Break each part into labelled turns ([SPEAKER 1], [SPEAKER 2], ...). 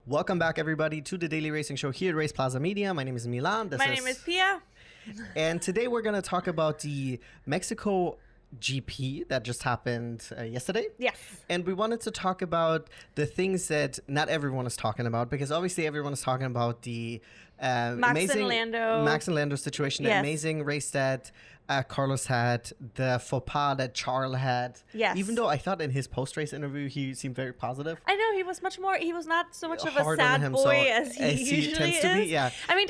[SPEAKER 1] Welcome back, everybody, to the Daily Racing Show here at RacePlazaMedia. My name is Milan.
[SPEAKER 2] My name is Pia.
[SPEAKER 1] And today we're going to talk about the Mexico GP that just happened yesterday.
[SPEAKER 2] Yes.
[SPEAKER 1] And we wanted to talk about the things that not everyone is talking about, because obviously everyone is talking about the
[SPEAKER 2] Max and
[SPEAKER 1] Lando situation, the amazing race that Carlos had, the faux pas that Charles had.
[SPEAKER 2] Yes.
[SPEAKER 1] Even though I thought in his post-race interview he seemed very positive.
[SPEAKER 2] I know, he was not so much of a
[SPEAKER 1] Hard on
[SPEAKER 2] sad
[SPEAKER 1] him,
[SPEAKER 2] boy
[SPEAKER 1] so
[SPEAKER 2] as he usually
[SPEAKER 1] tends
[SPEAKER 2] is.
[SPEAKER 1] to be, yeah.
[SPEAKER 2] I mean,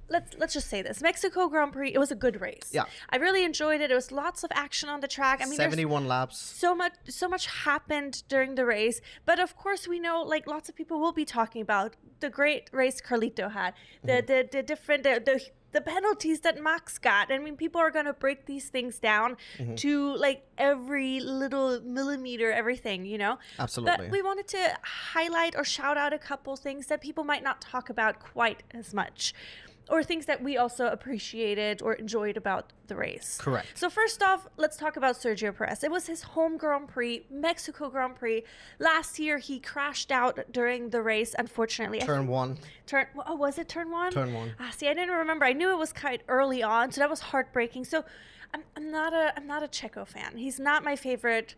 [SPEAKER 2] let's just say this. Mexico Grand Prix, it was a good race.
[SPEAKER 1] Yeah.
[SPEAKER 2] I really enjoyed it. There was lots of action on the track. I mean,
[SPEAKER 1] 71 laps.
[SPEAKER 2] So much happened during the race. But of course, we know, like, lots of people will be talking about the great race Carlito had, the penalties that Max got. I mean, people are going to break these things down to, like, every little millimeter, everything, you know?
[SPEAKER 1] Absolutely.
[SPEAKER 2] But we wanted to highlight or shout out a couple things that people might not talk about quite as much, or things that we also appreciated or enjoyed about the race.
[SPEAKER 1] Correct.
[SPEAKER 2] So first off, let's talk about Sergio Perez. It was his home Grand Prix, Mexico Grand Prix. Last year, he crashed out during the race, unfortunately.
[SPEAKER 1] Turn one.
[SPEAKER 2] Was it turn one?
[SPEAKER 1] Turn one.
[SPEAKER 2] See, I didn't remember. I knew it was quite early on, so that was heartbreaking. So I'm not a Checo fan. He's not my favorite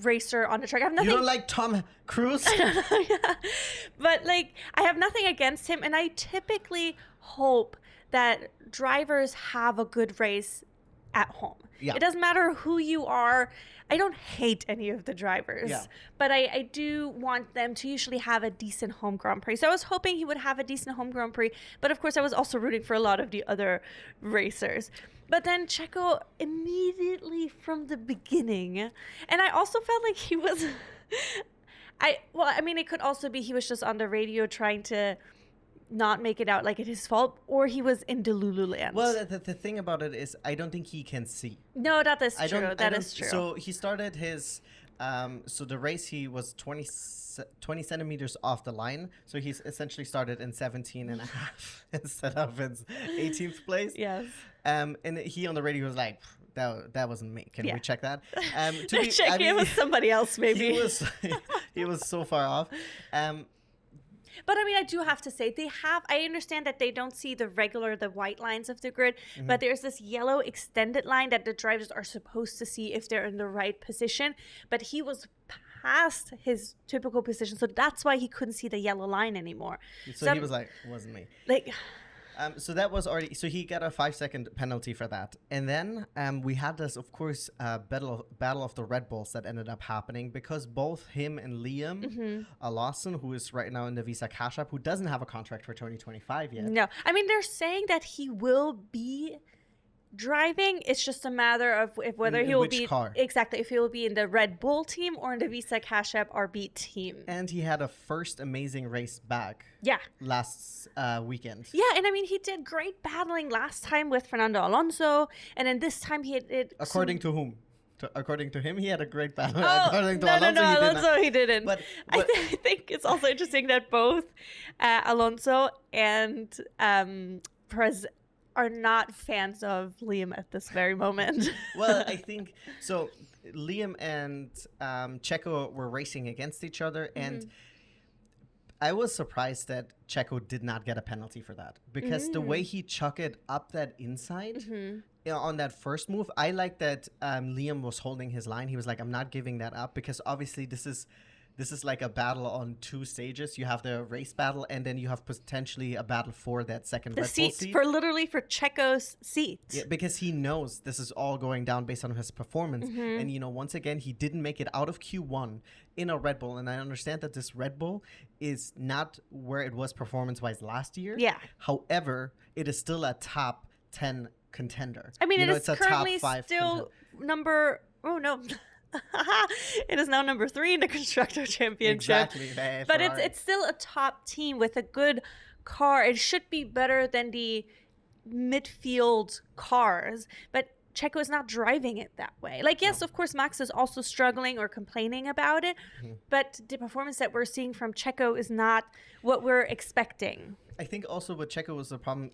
[SPEAKER 2] racer on the track. I have nothing.
[SPEAKER 1] You don't like Tom Cruise?
[SPEAKER 2] Yeah. But, like, I have nothing against him, and I typically hope that drivers have a good race at home.
[SPEAKER 1] Yeah.
[SPEAKER 2] It doesn't matter who you are. I don't hate any of the drivers, but I do want them to usually have a decent home Grand Prix. So I was hoping he would have a decent home Grand Prix, but of course I was also rooting for a lot of the other racers. But then Checo immediately from the beginning, and I also felt like he was, it could also be he was just on the radio trying to not make it out like it's his fault, or he was in Delulu land.
[SPEAKER 1] Well, the thing about it is, I don't think he can see.
[SPEAKER 2] No, that is true. That is true.
[SPEAKER 1] So he started his, so the race, he was 20 centimeters off the line. So he's essentially started in 17 and a half instead of in 18th place.
[SPEAKER 2] Yes.
[SPEAKER 1] And he on the radio was like, that wasn't me. Can we check that?
[SPEAKER 2] It was somebody else, maybe.
[SPEAKER 1] He was so far off.
[SPEAKER 2] But I mean, I do have to say, I understand that they don't see the white lines of the grid, but there's this yellow extended line that the drivers are supposed to see if they're in the right position. But he was past his typical position, so that's why he couldn't see the yellow line anymore.
[SPEAKER 1] So he was like, it wasn't me.
[SPEAKER 2] Like...
[SPEAKER 1] So that was already, so he got a 5-second penalty for that. And then we had this, of course, battle of the Red Bulls that ended up happening, because both him and Liam Lawson, who is right now in the Visa Cash App, who doesn't have a contract for 2025 yet.
[SPEAKER 2] No, I mean, they're saying that he will be driving. It's just a matter of whether he will be exactly if he will be in the Red Bull team or in the Visa Cash App RB team.
[SPEAKER 1] And he had a first amazing race back.
[SPEAKER 2] Yeah.
[SPEAKER 1] Last weekend.
[SPEAKER 2] Yeah, and I mean, he did great battling last time with Fernando Alonso, and then this time he had
[SPEAKER 1] according to whom? According to him, he had a great battle.
[SPEAKER 2] Oh,
[SPEAKER 1] according to
[SPEAKER 2] Alonso, he didn't.
[SPEAKER 1] But
[SPEAKER 2] I think it's also interesting that both Alonso and Perez are not fans of Liam at this very moment.
[SPEAKER 1] Well, I think so. Liam and Checo were racing against each other, and I was surprised that Checo did not get a penalty for that, because the way he chucked up that inside on that first move, I like that Liam was holding his line. He was like, I'm not giving that up, because obviously this is like a battle on two stages. You have the race battle, and then you have potentially a battle for that second Red Bull seat.
[SPEAKER 2] For Checo's seat.
[SPEAKER 1] Yeah, because he knows this is all going down based on his performance. And, you know, once again, he didn't make it out of Q1 in a Red Bull. And I understand that this Red Bull is not where it was performance-wise last year.
[SPEAKER 2] Yeah.
[SPEAKER 1] However, it is still a top 10 contender.
[SPEAKER 2] I mean, it's currently still number... Oh, no. It is now number 3 in the Constructor Championship.
[SPEAKER 1] Exactly.
[SPEAKER 2] But it's still a top team with a good car. It should be better than the midfield cars, but Checo is not driving it that way. Like, yes, of course, Max is also struggling or complaining about it, but the performance that we're seeing from Checo is not what we're expecting.
[SPEAKER 1] I think also with Checo was the problem.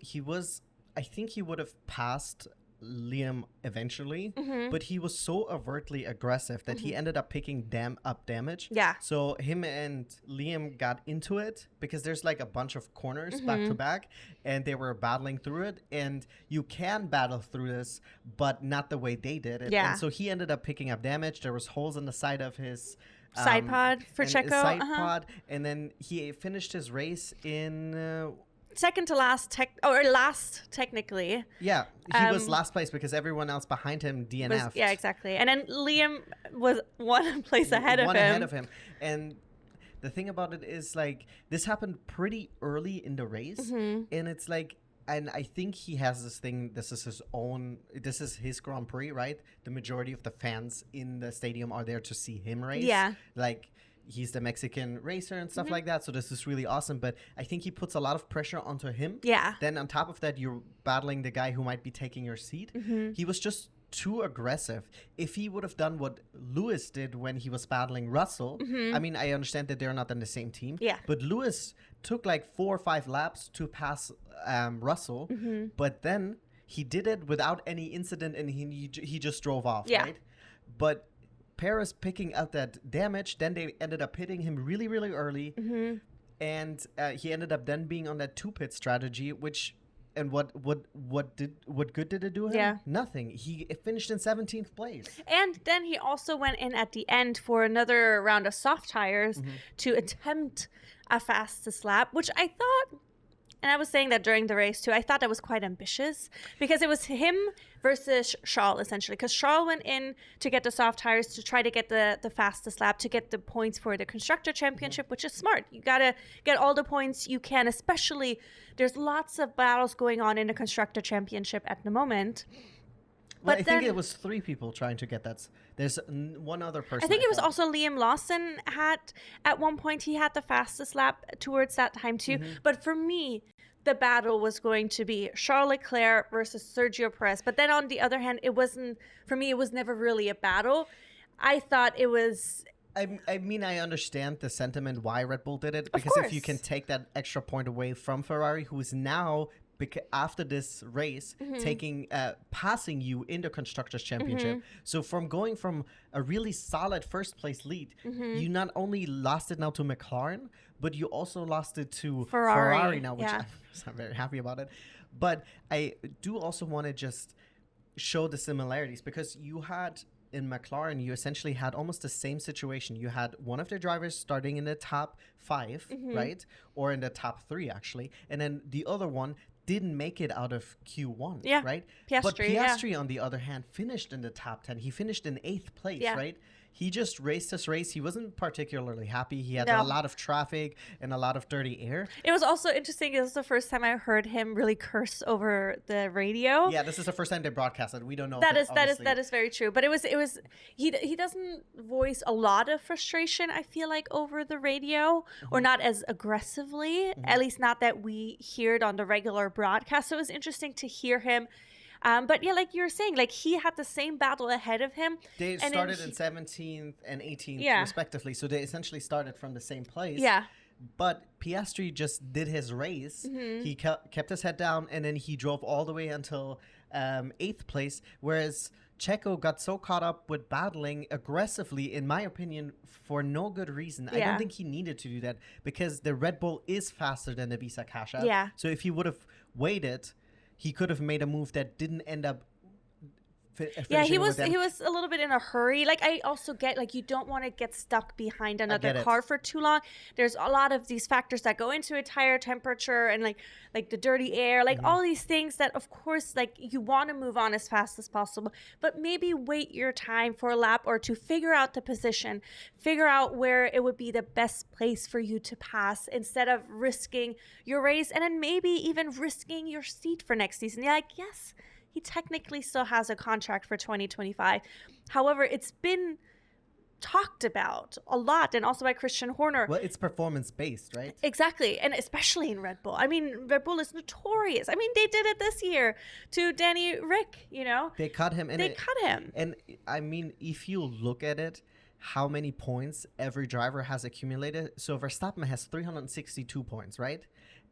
[SPEAKER 1] I think he would have passed Liam eventually, but he was so overtly aggressive that he ended up picking up damage.
[SPEAKER 2] Yeah.
[SPEAKER 1] So him and Liam got into it because there's like a bunch of corners back to back, and they were battling through it. And you can battle through this, but not the way they did it.
[SPEAKER 2] Yeah.
[SPEAKER 1] And so he ended up picking up damage. There was holes in the side of his
[SPEAKER 2] side pod for
[SPEAKER 1] and
[SPEAKER 2] Checo.
[SPEAKER 1] Side pod, and then he finished his race in.
[SPEAKER 2] Second to last, last technically.
[SPEAKER 1] Yeah, he was last place because everyone else behind him DNF'd.
[SPEAKER 2] Yeah, exactly. And then Liam was one place ahead of him.
[SPEAKER 1] One ahead of him. And the thing about it is, like, this happened pretty early in the race. And it's like, and I think he has this thing, this is his Grand Prix, right? The majority of the fans in the stadium are there to see him race.
[SPEAKER 2] Yeah.
[SPEAKER 1] Like, he's the Mexican racer and stuff like that. So this is really awesome. But I think he puts a lot of pressure onto him.
[SPEAKER 2] Yeah.
[SPEAKER 1] Then on top of that, you're battling the guy who might be taking your seat. He was just too aggressive. If he would have done what Lewis did when he was battling Russell, I mean, I understand that they're not on the same team.
[SPEAKER 2] Yeah.
[SPEAKER 1] But Lewis took like 4 or 5 laps to pass Russell. But then he did it without any incident, and he just drove off, right? But Perez picking out that damage, then they ended up hitting him really, really early, and he ended up then being on that 2-pit strategy, which, and what good did it do him?
[SPEAKER 2] Yeah.
[SPEAKER 1] Nothing. He finished in 17th place.
[SPEAKER 2] And then he also went in at the end for another round of soft tires to attempt a fastest lap, which I thought, and I was saying that during the race too, I thought that was quite ambitious because it was him versus Charles essentially, because Charles went in to get the soft tires to try to get the fastest lap to get the points for the constructor championship, which is smart. You gotta get all the points you can, especially there's lots of battles going on in the constructor championship at the moment.
[SPEAKER 1] Well, I think it was 3 people trying to get that. There's one other person.
[SPEAKER 2] I think it was also Liam Lawson at one point he had the fastest lap towards that time too. But for me, the battle was going to be Charles Leclerc versus Sergio Perez. But then on the other hand, it wasn't, for me, it was never really a battle. I thought it was...
[SPEAKER 1] I mean, I understand the sentiment why Red Bull did it. Because if you can take that extra point away from Ferrari, who is now... after this race, passing you in the Constructors' Championship. So from going from a really solid first place lead, you not only lost it now to McLaren, but you also lost it to Ferrari now, which I'm very happy about it. But I do also want to just show the similarities, because you had... in McLaren, you essentially had almost the same situation. You had one of their drivers starting in the top 5, right? Or in the top 3, actually. And then the other one didn't make it out of Q1, right?
[SPEAKER 2] Piastri,
[SPEAKER 1] but Piastri, on the other hand, finished in the top 10. He finished in 8th place, right? He just raced this race. He wasn't particularly happy. He had a lot of traffic and a lot of dirty air. It
[SPEAKER 2] was also interesting. It was the first time I heard him really curse over the radio.
[SPEAKER 1] Yeah, this is the first time they broadcasted. We don't know.
[SPEAKER 2] That is very true. But it was he doesn't voice a lot of frustration, I feel like, over the radio, or not as aggressively. At least not that we hear it on the regular broadcast. So it was interesting to hear him. But yeah, like you were saying, like he had the same battle ahead of him.
[SPEAKER 1] They started in 17th and 18th respectively. So they essentially started from the same place.
[SPEAKER 2] Yeah.
[SPEAKER 1] But Piastri just did his race. He kept his head down, and then he drove all the way until 8th place. Whereas Checo got so caught up with battling aggressively, in my opinion, for no good reason. I don't think he needed to do that, because the Red Bull is faster than the Visa Cash App.
[SPEAKER 2] Yeah.
[SPEAKER 1] So if he would have waited, he could have made a move that didn't end up.
[SPEAKER 2] He was a little bit in a hurry. Like, I also get, like, you don't want to get stuck behind another car for too long. There's a lot of these factors that go into a tire temperature and like the dirty air, like all these things that, of course, like you want to move on as fast as possible, but maybe wait your time for a lap or to figure out the position, figure out where it would be the best place for you to pass, instead of risking your race and then maybe even risking your seat for next season. You're like, yes, he technically still has a contract for 2025. However, it's been talked about a lot, and also by Christian Horner.
[SPEAKER 1] Well, it's performance-based, right?
[SPEAKER 2] Exactly, and especially in Red Bull. I mean, Red Bull is notorious. I mean, they did it this year to Danny Rick, you know?
[SPEAKER 1] They cut him.
[SPEAKER 2] And I mean,
[SPEAKER 1] if you look at it, how many points every driver has accumulated. So Verstappen has 362 points, right?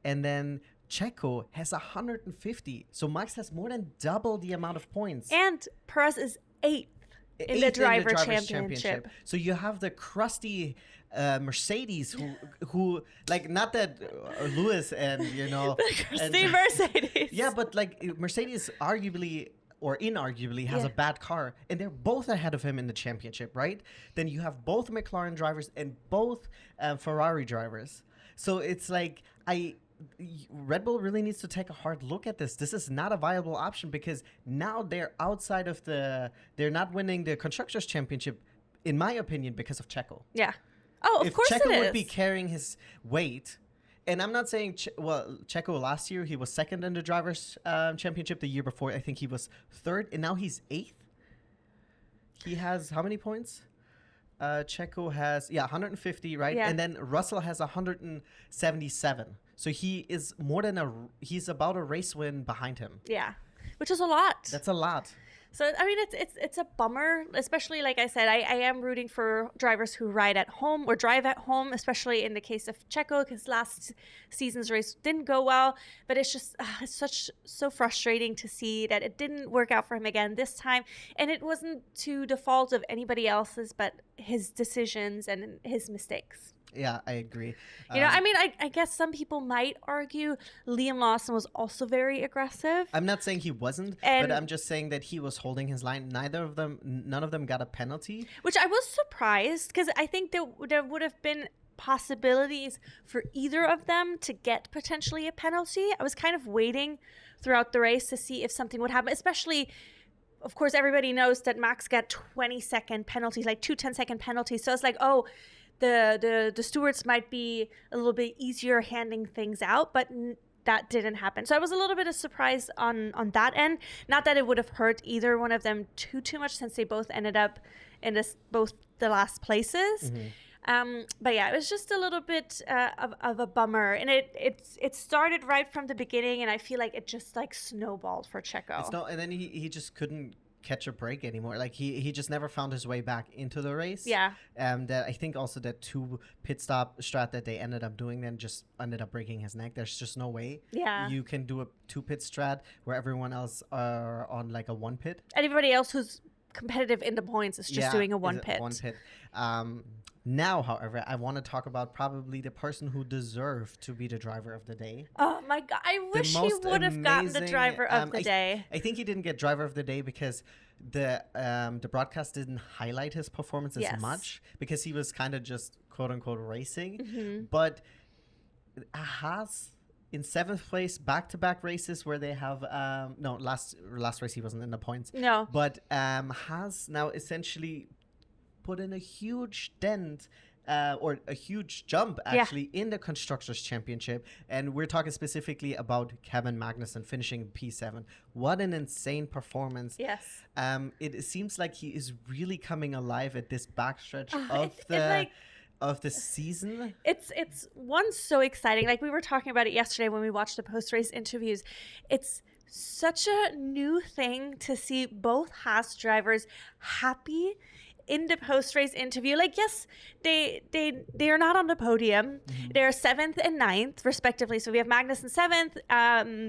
[SPEAKER 1] And then Checo has 150. So Max has more than double the amount of points.
[SPEAKER 2] And Perez is 8th in the driver championship.
[SPEAKER 1] So you have the crusty Mercedes who like, not that Lewis and
[SPEAKER 2] crusty Mercedes.
[SPEAKER 1] Yeah, but like Mercedes arguably or inarguably has a bad car, and they're both ahead of him in the championship, right? Then you have both McLaren drivers and both Ferrari drivers. So it's like Red Bull really needs to take a hard look at this. This is not a viable option because now they're outside of they're not winning the Constructors' Championship, in my opinion, because of Checo.
[SPEAKER 2] Yeah. Oh, of course it is.
[SPEAKER 1] If Checo would be carrying his weight, and I'm not saying, Checo last year, he was second in the Drivers' Championship. The year before, I think he was third, and now he's 8th. He has how many points? Checo has, 150, right?
[SPEAKER 2] Yeah.
[SPEAKER 1] And then Russell has 177. So he is he's about a race win behind him.
[SPEAKER 2] Yeah, which is a lot.
[SPEAKER 1] That's a lot.
[SPEAKER 2] So, I mean, it's a bummer, especially, like I said, I am rooting for drivers who ride at home or drive at home, especially in the case of Checo, because last season's race didn't go well. But it's just it's so frustrating to see that it didn't work out for him again this time. And it wasn't to the fault of anybody else's, but his decisions and his mistakes.
[SPEAKER 1] Yeah, I agree.
[SPEAKER 2] I mean, I guess some people might argue Liam Lawson was also very aggressive.
[SPEAKER 1] I'm not saying he wasn't, but I'm just saying that he was holding his line. None of them got a penalty.
[SPEAKER 2] Which I was surprised, because I think there would have been possibilities for either of them to get potentially a penalty. I was kind of waiting throughout the race to see if something would happen, especially... Of course, everybody knows that Max got 20-second penalties, like 2 10-second penalties. So it's like, oh... The stewards might be a little bit easier handing things out, but that didn't happen. So I was a little bit of surprise on that end. Not that it would have hurt either one of them too much, since they both ended up in both the last places. Mm-hmm. But yeah, it was just a little bit of a bummer, and it started right from the beginning, and I feel like it just like snowballed for Checo.
[SPEAKER 1] And then he just couldn't catch a break anymore. Like he just never found his way back into the race.
[SPEAKER 2] Yeah.
[SPEAKER 1] That I think also that 2 pit stop strat that they ended up doing then just ended up breaking his neck. There's just no way.
[SPEAKER 2] Yeah.
[SPEAKER 1] You can do a 2 pit strat where everyone else are on like a 1 pit.
[SPEAKER 2] And everybody else who's competitive in the points is just doing a 1 pit.
[SPEAKER 1] 1 pit. Now, however, I want to talk about probably the person who deserved to be the driver of the day.
[SPEAKER 2] Oh my God. I wish he would have gotten the driver of the day.
[SPEAKER 1] I think he didn't get driver of the day because the broadcast didn't highlight his performance as much, because he was kind of just quote unquote racing. Mm-hmm. But Haas in 7th place, back-to-back races where they have last race he wasn't in the points.
[SPEAKER 2] No.
[SPEAKER 1] But Haas now essentially put in a huge dent or a huge jump actually in the Constructors' Championship, and we're talking specifically about Kevin Magnussen finishing P7. What an insane performance.
[SPEAKER 2] Yes.
[SPEAKER 1] It seems like he is really coming alive at this backstretch of the season.
[SPEAKER 2] It's so exciting. Like we were talking about it yesterday when we watched the post-race interviews. It's such a new thing to see both Haas drivers happy in the post-race interview. Like, yes, they are not on the podium. Mm-hmm. They're 7th and 9th, respectively. So we have Magnussen 7th,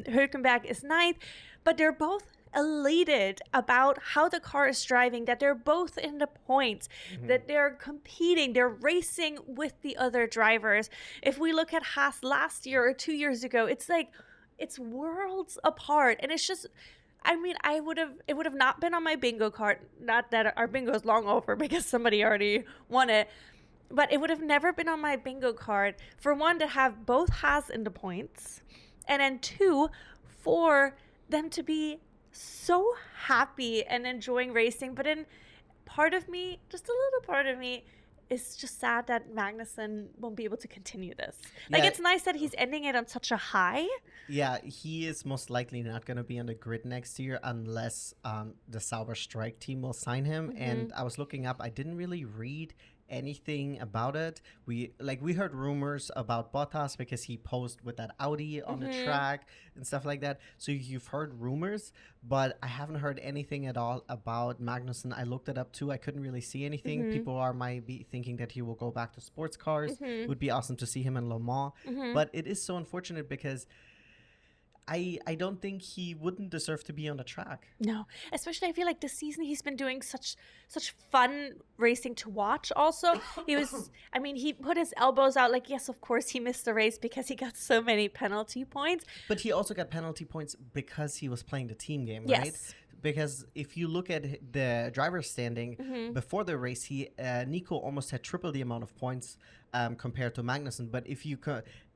[SPEAKER 2] Hülkenberg is 9th, but they're both elated about how the car is driving, that they're both in the points, that they're competing, they're racing with the other drivers. If we look at Haas last year or 2 years ago, it's like, it's worlds apart. And it's just... I mean, it would have not been on my bingo card. Not that our bingo is long over because somebody already won it, but it would have never been on my bingo card for one to have both Haas in the points, and then 2 for them to be so happy and enjoying racing. But then part of me, just a little part of me, is just sad that Magnussen won't be able to continue this. Like, it's nice that he's ending it on such a high.
[SPEAKER 1] Yeah, he is most likely not going to be on the grid next year unless the Sauber Strike team will sign him. Mm-hmm. And I was looking up, I didn't really read anything about it. We heard rumors about Bottas because he posed with that Audi on the track and stuff like that. So you've heard rumors, but I haven't heard anything at all about Magnussen. I looked it up too. I couldn't really see anything. People might be thinking that he will go back to sports cars. It would be awesome to see him in Le Mans. But it is so unfortunate because I don't think he wouldn't deserve to be on the track.
[SPEAKER 2] No, especially I feel like this season he's been doing such fun racing to watch. Also, he put his elbows out. Like, yes, of course he missed the race because he got so many penalty points.
[SPEAKER 1] But he also got penalty points because he was playing the team game,
[SPEAKER 2] yes.
[SPEAKER 1] right? Because if you look at the driver's standing before the race, Nico almost had triple the amount of points compared to Magnussen. But if you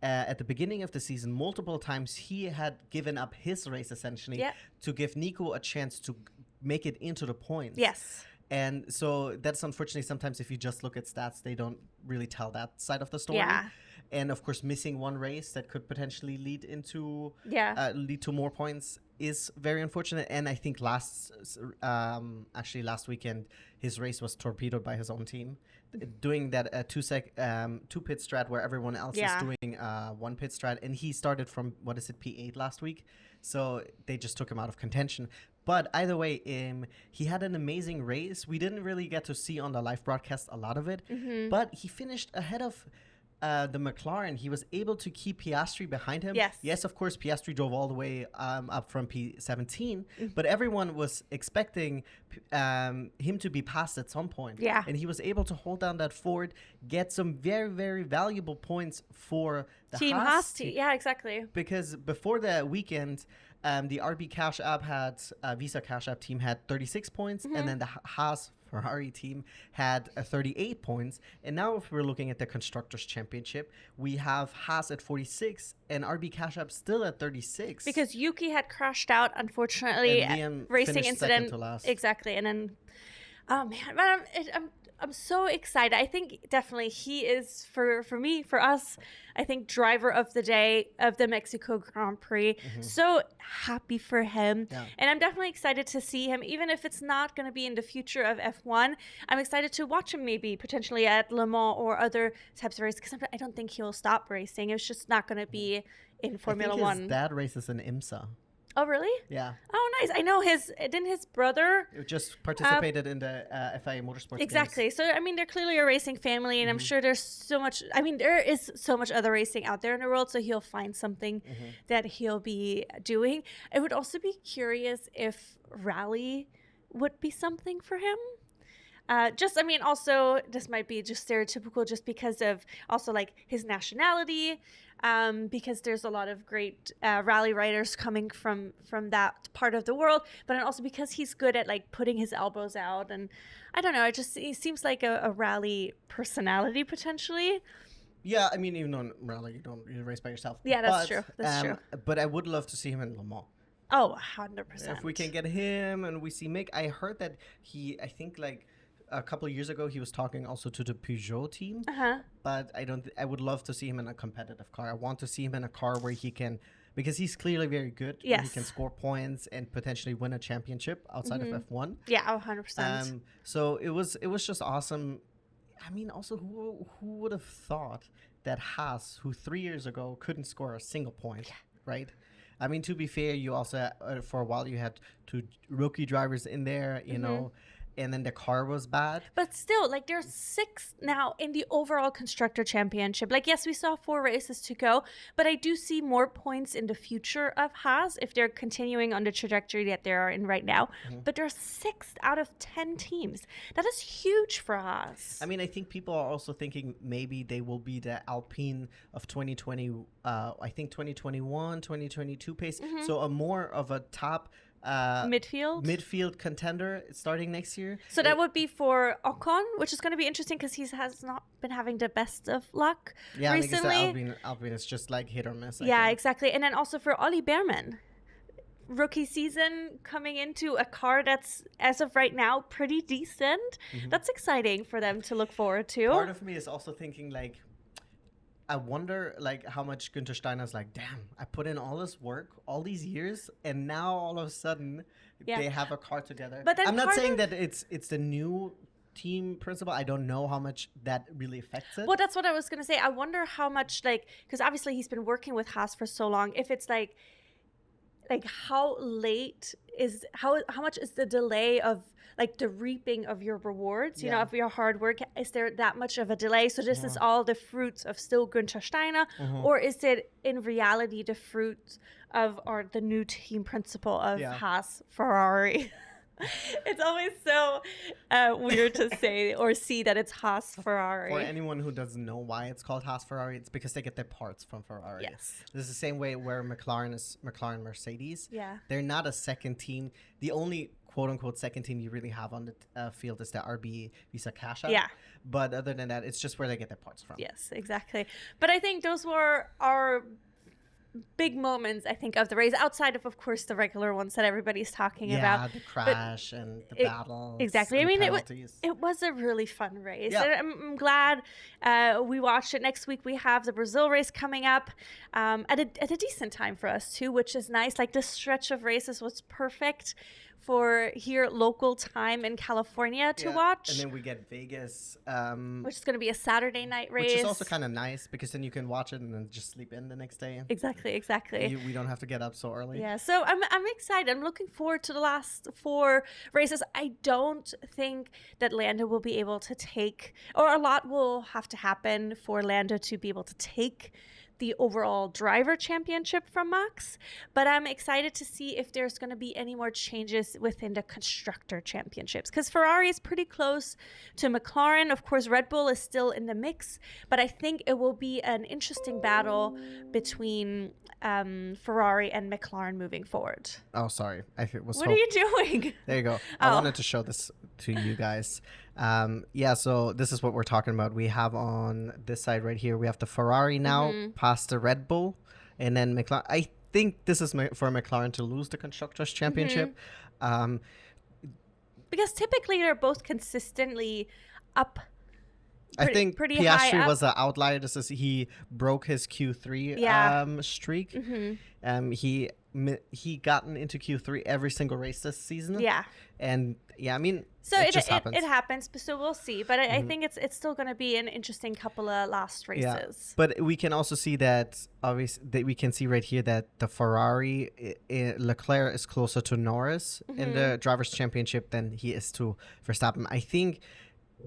[SPEAKER 1] at the beginning of the season, multiple times he had given up his race essentially to give Nico a chance to make it into the points.
[SPEAKER 2] Yes.
[SPEAKER 1] And so that's unfortunately sometimes if you just look at stats, they don't really tell that side of the story.
[SPEAKER 2] Yeah.
[SPEAKER 1] And of course, missing one race that could potentially lead to more points is very unfortunate. And I think last weekend, his race was torpedoed by his own team, doing that two pit strat where everyone else is doing one pit strat, and he started from P8 last week, so they just took him out of contention. But either way, he had an amazing race. We didn't really get to see on the live broadcast a lot of it, but he finished ahead of the McLaren. He was able to keep Piastri behind him. Yes, of course, Piastri drove all the way up from P17, but everyone was expecting him to be passed at some point.
[SPEAKER 2] Yeah.
[SPEAKER 1] And he was able to hold down that Ford, get some very, very valuable points for the
[SPEAKER 2] Team Haas team. Yeah, exactly.
[SPEAKER 1] Because before the weekend, the RB Cash App Visa Cash App team had 36 points, and then the Haas Ferrari team had 38 points. And now if we're looking at the Constructors' Championship, we have Haas at 46 and RB Cash App still at 36.
[SPEAKER 2] Because Yuki had crashed out, unfortunately, racing incident.
[SPEAKER 1] To last.
[SPEAKER 2] Exactly. And then, oh man, but I'm so excited. I think definitely he is, for us, I think driver of the day of the Mexico Grand Prix. So happy for him. Yeah. And I'm definitely excited to see him, even if it's not going to be in the future of F1. I'm excited to watch him maybe potentially at Le Mans or other types of races, because I don't think he'll stop racing. It's just not going to be in Formula One.
[SPEAKER 1] His dad races in IMSA.
[SPEAKER 2] Oh, really?
[SPEAKER 1] Yeah.
[SPEAKER 2] Oh, nice. I know his brother
[SPEAKER 1] just participated in the FIA Motorsports
[SPEAKER 2] Exactly.
[SPEAKER 1] Games.
[SPEAKER 2] So, I mean, they're clearly a racing family, and I'm sure there is so much other racing out there in the world, so he'll find something that he'll be doing. I would also be curious if rally would be something for him. Also, this might be just stereotypical just because of also like his nationality, because there's a lot of great rally riders coming from that part of the world, but also because he's good at like putting his elbows out. And I don't know, he seems like a rally personality potentially.
[SPEAKER 1] Yeah, I mean, even on rally, you race by yourself.
[SPEAKER 2] Yeah, that's true. That's true.
[SPEAKER 1] But I would love to see him in Le Mans.
[SPEAKER 2] Oh, 100%.
[SPEAKER 1] If we can get him and we see Mick, I heard that I think like a couple of years ago, he was talking also to the Peugeot team. But I would love to see him in a competitive car. I want to see him in a car where he can, because he's clearly very good.
[SPEAKER 2] Yes.
[SPEAKER 1] He can score points and potentially win a championship outside of F1.
[SPEAKER 2] Yeah, 100%.
[SPEAKER 1] So it was just awesome. I mean, also, who would have thought that Haas, who 3 years ago couldn't score a single point, right? I mean, to be fair, you also, for a while, you had two rookie drivers in there, you know, and then the car was bad.
[SPEAKER 2] But still, like, there's 6 now in the overall Constructor Championship. Like, yes, we saw 4 races to go, but I do see more points in the future of Haas if they're continuing on the trajectory that they are in right now. But they're 6th out of 10 teams. That is huge for Haas.
[SPEAKER 1] I mean, I think people are also thinking maybe they will be the Alpine of 2020, I think 2021, 2022 pace. So a more of a top midfield contender starting next year.
[SPEAKER 2] So that would be for Ocon, which is going to be interesting because he has not been having the best of luck recently.
[SPEAKER 1] Alpine is just like hit or miss.
[SPEAKER 2] Yeah, exactly. And then also for Ollie Behrman, rookie season coming into a car that's, as of right now, pretty decent. That's exciting for them to look forward to.
[SPEAKER 1] Part of me is also thinking like, I wonder like how much Günther Steiner's like, damn, I put in all this work, all these years, and now all of a sudden they have a car together.
[SPEAKER 2] But
[SPEAKER 1] I'm not saying that it's the new team principle. I don't know how much that really affects it.
[SPEAKER 2] Well, that's what I was gonna say. I wonder how much, like, because obviously he's been working with Haas for so long. If it's like how late is how much is the delay of like the reaping of your rewards, you know, of your hard work? Is there that much of a delay? So this is all the fruits of still Günther Steiner, or is it in reality the fruits of or the new team principle of Haas Ferrari? It's always so weird to say or see that it's Haas Ferrari.
[SPEAKER 1] For anyone who doesn't know why it's called Haas Ferrari, it's because they get their parts from Ferrari.
[SPEAKER 2] Yes.
[SPEAKER 1] This is the same way where McLaren is McLaren Mercedes.
[SPEAKER 2] Yeah.
[SPEAKER 1] They're not a second team. The only quote unquote second team you really have on the field is the RB Visa Cash App.
[SPEAKER 2] Yeah.
[SPEAKER 1] But other than that, it's just where they get their parts from.
[SPEAKER 2] Yes, exactly. But I think those were our big moments, I think, of the race, outside of course, the regular ones that everybody's talking about.
[SPEAKER 1] Yeah, the crash and the battles.
[SPEAKER 2] Exactly. I mean,
[SPEAKER 1] penalties.
[SPEAKER 2] it was a really fun race.
[SPEAKER 1] Yeah.
[SPEAKER 2] I'm glad we watched it. Next week, we have the Brazil race coming up at a decent time for us, too, which is nice. Like, this stretch of races was perfect for here local time in California to watch.
[SPEAKER 1] And then we get Vegas.
[SPEAKER 2] Which is going to be a Saturday night race.
[SPEAKER 1] Which is also kind of nice because then you can watch it and then just sleep in the next day.
[SPEAKER 2] Exactly.
[SPEAKER 1] We don't have to get up so early.
[SPEAKER 2] Yeah, so I'm excited. I'm looking forward to the last 4 races. I don't think that Lando will be able to take, or a lot will have to happen for Lando to be able to take the overall driver championship from Max, but I'm excited to see if there's going to be any more changes within the constructor championships, because Ferrari is pretty close to McLaren. Of course, Red Bull is still in the mix, but I think it will be an interesting battle between Ferrari and McLaren moving forward.
[SPEAKER 1] Oh, sorry.
[SPEAKER 2] What are you doing?
[SPEAKER 1] There you go. I wanted to show this to you guys. So this is what we're talking about. We have on this side right here, we have the Ferrari now past the Red Bull, and then McLaren. I think this is for McLaren to lose the Constructors' Championship.
[SPEAKER 2] Because typically they're both consistently up.
[SPEAKER 1] I think
[SPEAKER 2] pretty
[SPEAKER 1] Piastri was an outlier. He broke his Q3 streak. He gotten into Q3 every single race this season.
[SPEAKER 2] Yeah.
[SPEAKER 1] And I mean,
[SPEAKER 2] so
[SPEAKER 1] it just happens.
[SPEAKER 2] It happens, so we'll see. But I think it's still going to be an interesting couple of last races.
[SPEAKER 1] Yeah. But we can also see that, obviously, that we can see right here that the Ferrari, Leclerc is closer to Norris in the Drivers' Championship than he is to Verstappen. I think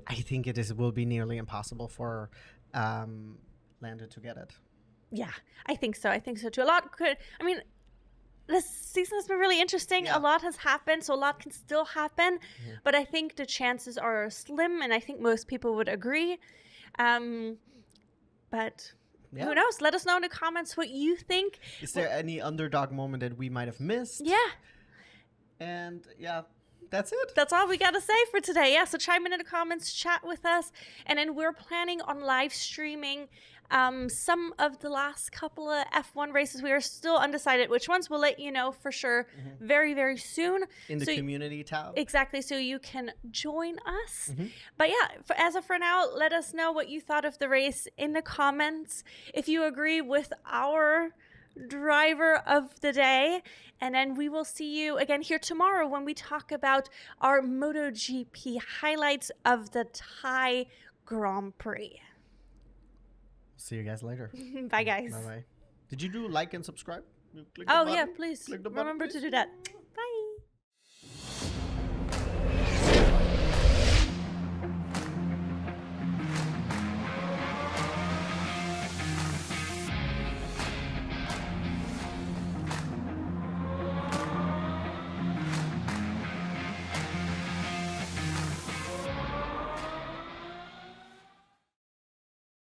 [SPEAKER 1] it will be nearly impossible for Lando to get it.
[SPEAKER 2] Yeah, I think so. I think so too. A lot could. I mean, this season has been really interesting. Yeah. A lot has happened, so a lot can still happen. But I think the chances are slim, and I think most people would agree. But who knows? Let us know in the comments what you think.
[SPEAKER 1] Is there any underdog moment that we might have missed?
[SPEAKER 2] Yeah.
[SPEAKER 1] And that's it.
[SPEAKER 2] That's all we got to say for today. Yeah, so chime in the comments, chat with us. And then we're planning on live streaming some of the last couple of F1 races. We are still undecided which ones. We'll let you know for sure very, very soon.
[SPEAKER 1] In the community tab.
[SPEAKER 2] Exactly, so you can join us. But as of for now, let us know what you thought of the race in the comments. If you agree with our driver of the day, and then we will see you again here tomorrow when we talk about our MotoGP highlights of the Thai Grand Prix.
[SPEAKER 1] See you guys later.
[SPEAKER 2] Bye guys.
[SPEAKER 1] Bye. Did you do like and subscribe?
[SPEAKER 2] Oh yeah, please remember to do that.